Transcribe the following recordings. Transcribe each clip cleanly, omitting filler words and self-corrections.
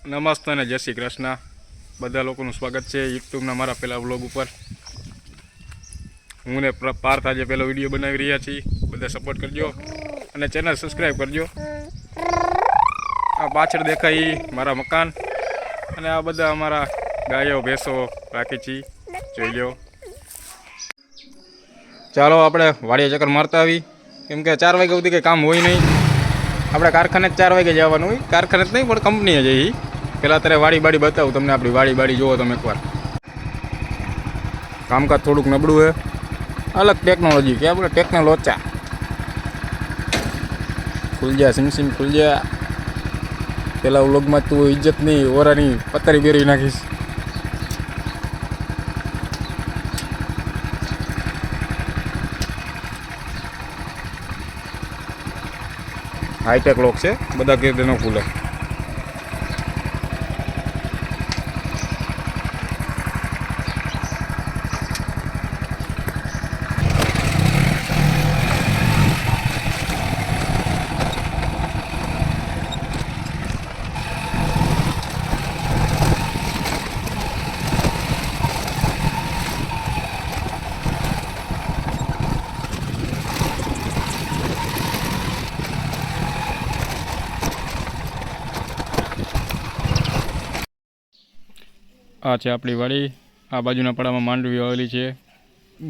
નમસ્તે અને જય શ્રી કૃષ્ણ. બધા લોકોનું સ્વાગત છે યુટ્યુબના મારા પહેલા વ્લોગ ઉપર. હું ને પાર્થ આજે પહેલો વિડીયો બનાવી રહ્યા છીએ. બધા સપોર્ટ કરજો અને ચેનલ સબસ્ક્રાઈબ કરજો. આ પાછળ દેખાય મારા મકાન અને આ બધા અમારા ગાયો ભેંસો રાખી છીએ, જોઈ લો. ચાલો આપણે વાડીએ ચક્કર મારતા આવી, કેમ કે 4 વાગ્યા સુધી કંઈ કામ હોય નહીં. આપણે કારખાને 4 વાગે જવાનું હોય, કારખાને જ નહીં પણ કંપનીએ જઈએ. પહેલાં અત્યારે વાડી બતાવું તમને. આપણી વાડી જુઓ તમે એકવાર. કામકાજ થોડુંક નબળું છે, અલગ ટેકનોલોજી કે આપણે ટેકનોલોચા. ખુલજા સિમ ખુલજા. પેલા વ્લોગમાં તું ઇજ્જતની ઓરાની પતરી પહેરી નાખીશ. હાઈટેક લોક છે, બધા કે ન ખુલે. આ છે આપણી વાડી. આ બાજુના પડામાં માંડવી આવેલી છે.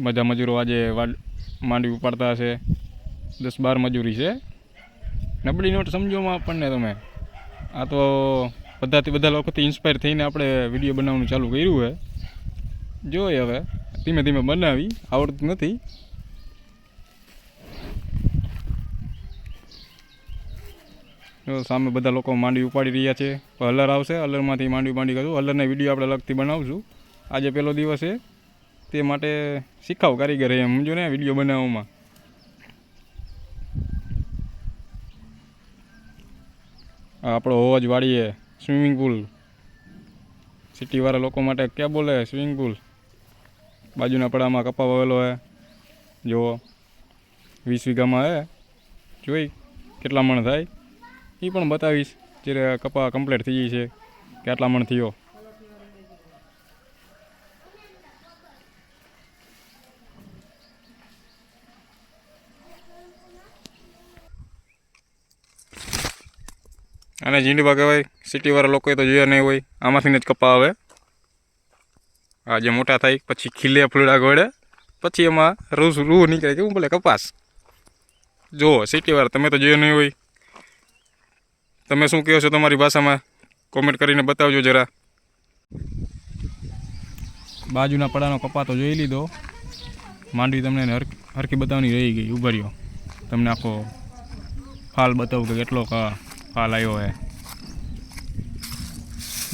બધા મજૂરો આજે માંડવી ઉપાડતા હશે. 10-12 મજૂરી છે. નબળી નોટ સમજોમાં આપણને તમે. આ તો બધા લોકોથી ઇન્સ્પાયર થઈને આપણે વિડીયો બનાવવાનું ચાલુ કર્યું છે. જોઈએ હવે ધીમે ધીમે બનાવી, આવડતું નથી. સામે બધા લોકો માંડવી ઉપાડી રહ્યા છે. હલર આવશે, હલરમાંથી માંડવી કરું. હલરના વિડીયો આપણે અલગથી બનાવશું. આજે પહેલો દિવસ છે, તે માટે શીખાવ કારીગર એમ સમજો ને વિડીયો બનાવવામાં. આપણો હોજ વાડીએ સ્વિમિંગ પુલ. સિટીવાળા લોકો માટે ક્યાં બોલે સ્વિમિંગ પુલ. બાજુના પડામાં કપા વાવેલો છે, જુઓ 20 વીઘામાં છે. જોઈ કેટલા મણ થાય એ પણ બતાવીશ જ્યારે કપા કમ્પ્લીટ થઈ જાય છે કે આટલા મણ થયો. અને ઝીંડવા કહેવાય. સિટીવાળા લોકોએ તો જોયા નહીં હોય. આમાંથી જ કપા આવે. આ જે મોટા થાય પછી ખીલે ફૂલડા ગોળે, પછી એમાં રૂ નીકળે. કેવું બોલે કપાસ. જુઓ સિટીવાળા, તમે તો જોયો નહીં હોય. તમે શું કહો છો તમારી ભાષામાં કોમેન્ટ કરીને બતાવજો જરા. બાજુના પડાનો કપા તો જોઈ લીધો. માંડવી તમને હરખી બતાવવાની રહી ગઈ. ઉભા રહ્યો, તમને આખો ફાલ બતાવું કે કેટલો ફાલ આવ્યો હે.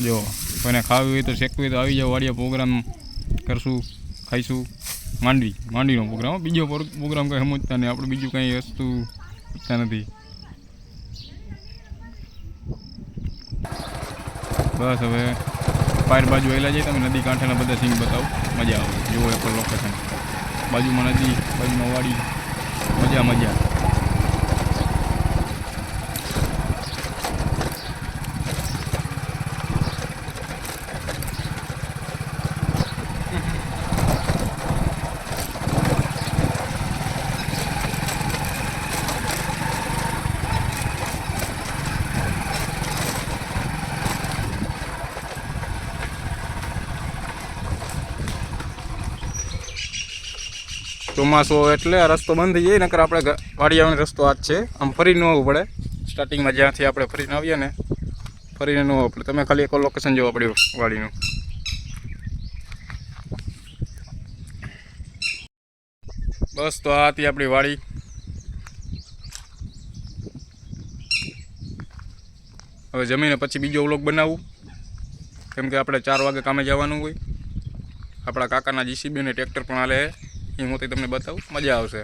જો કોઈને ખાવી હોય તો શેકવી હોય તો આવી જાઓ વાડીએ. પ્રોગ્રામ કરશું, ખાઈશું. માંડવીનો પ્રોગ્રામ. બીજો પ્રોગ્રામ કંઈ સમજતા નહીં આપણે. બીજું કંઈ વસ્તુ ઈચ્છતા નથી. બસ હવે પાર બાજુ આવેલા જઈએ. તમે નદી કાંઠાના બધા સીન બતાવો, મજા આવે. જુઓ એક લોકેશન. બાજુમાં નદી, બાજુમાં વાડી, મજા. ચોમાસું એટલે આ રસ્તો બંધ થઈ જાય. નકર આપણે વાડી આવવાનો રસ્તો આ જ છે. આમ ફરીને ન આવવું પડે. સ્ટાર્ટિંગમાં જ્યાંથી આપણે ફરીને આવીએ ને, ફરીને ન આવવું પડે. તમે ખાલી એક લોકેશન જોવા પડ્યું વાડીનું. બસ તો આ હતી આપણી વાડી. હવે જમીને પછી બીજો વ્લોગ બનાવું, કેમ કે આપણે 4 વાગે કામે જવાનું હોય. આપણા કાકાના જીસીબી અને ટ્રેક્ટર પણ હાલે. એ હું તમને બતાવું, મજા આવશે.